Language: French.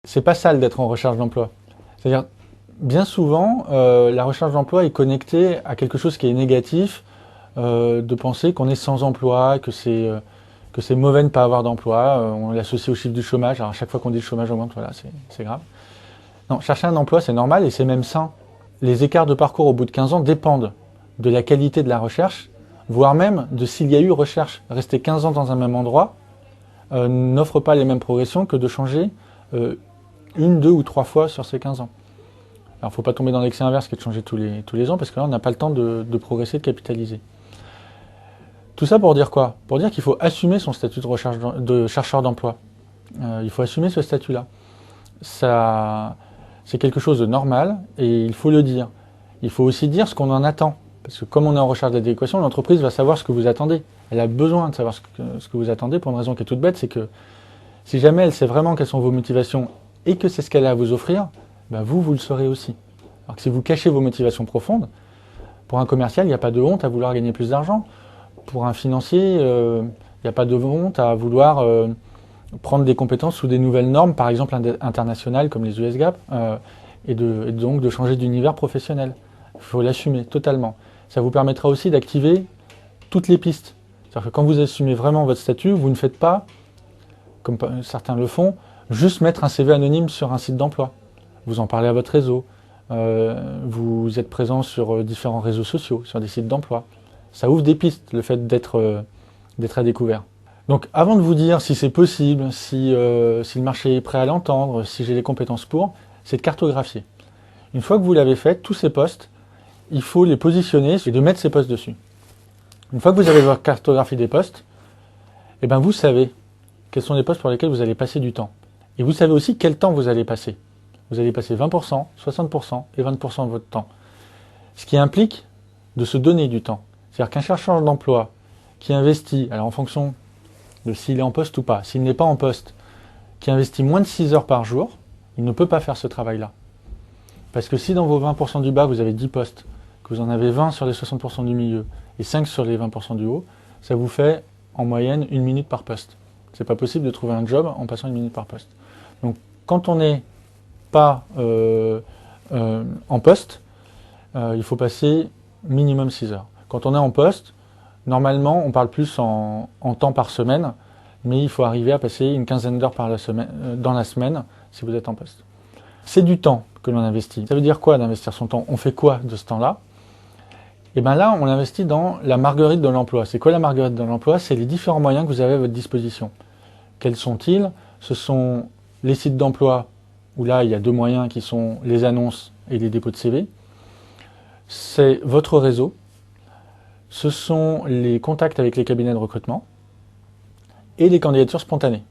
C'est pas sale d'être en recherche d'emploi. C'est-à-dire, bien souvent, la recherche d'emploi est connectée à quelque chose qui est négatif, de penser qu'on est sans emploi, que c'est mauvais de ne pas avoir d'emploi. On l'associe au chiffre du chômage. Alors à chaque fois qu'on dit le chômage augmente, voilà, c'est grave. Non, chercher un emploi, c'est normal et c'est même sain. Les écarts de parcours au bout de 15 ans dépendent de la qualité de la recherche, voire même de s'il y a eu recherche. Rester 15 ans dans un même endroit n'offre pas les mêmes progressions que de changer une, deux ou trois fois sur ces 15 ans. Alors il ne faut pas tomber dans l'excès inverse qui est de changer tous les ans, parce que là on n'a pas le temps de progresser, de capitaliser. Tout ça pour dire quoi? Pour dire qu'il faut assumer son statut de chercheur d'emploi. Il faut assumer ce statut-là. C'est quelque chose de normal et il faut le dire. Il faut aussi dire ce qu'on en attend. Parce que comme on est en recherche d'adéquation, l'entreprise va savoir ce que vous attendez. Elle a besoin de savoir ce que vous attendez pour une raison qui est toute bête, c'est que si jamais elle sait vraiment quelles sont vos motivations et que c'est ce qu'elle a à vous offrir, ben vous le saurez aussi. Alors que si vous cachez vos motivations profondes, pour un commercial, il n'y a pas de honte à vouloir gagner plus d'argent. Pour un financier, il n'y a pas de honte à vouloir prendre des compétences sous des nouvelles normes, par exemple internationales comme les US-GAAP, et donc de changer d'univers professionnel. Il faut l'assumer totalement. Ça vous permettra aussi d'activer toutes les pistes. C'est-à-dire que quand vous assumez vraiment votre statut, vous ne faites pas, comme certains le font, juste mettre un CV anonyme sur un site d'emploi. Vous en parlez à votre réseau, vous êtes présent sur différents réseaux sociaux, sur des sites d'emploi. Ça ouvre des pistes, le fait d'être à découvert. Donc avant de vous dire si c'est possible, si le marché est prêt à l'entendre, si j'ai les compétences pour, c'est de cartographier. Une fois que vous l'avez fait, tous ces postes, il faut les positionner et de mettre ces postes dessus. Une fois que vous avez votre cartographie des postes, eh ben vous savez quels sont les postes pour lesquels vous allez passer du temps. Et vous savez aussi quel temps vous allez passer. Vous allez passer 20%, 60% et 20% de votre temps. Ce qui implique de se donner du temps. C'est-à-dire qu'un chercheur d'emploi qui investit, alors en fonction de s'il est en poste ou pas, s'il n'est pas en poste, qui investit moins de 6 heures par jour, il ne peut pas faire ce travail-là. Parce que si dans vos 20% du bas, vous avez 10 postes, que vous en avez 20 sur les 60% du milieu et 5 sur les 20% du haut, ça vous fait en moyenne 1 minute par poste. C'est pas possible de trouver un job en passant 1 minute par poste. Donc quand on n'est pas en poste, il faut passer minimum 6 heures. Quand on est en poste, normalement on parle plus en temps par semaine, mais il faut arriver à passer une quinzaine d'heures dans la semaine si vous êtes en poste. C'est du temps que l'on investit. Ça veut dire quoi d'investir son temps? On fait quoi de ce temps-là? Et bien là, on investit dans la marguerite de l'emploi. C'est quoi la marguerite de l'emploi? C'est les différents moyens que vous avez à votre disposition. Quels sont-ils? Ce sont les sites d'emploi, où là, il y a deux moyens qui sont les annonces et les dépôts de CV. C'est votre réseau. Ce sont les contacts avec les cabinets de recrutement et les candidatures spontanées.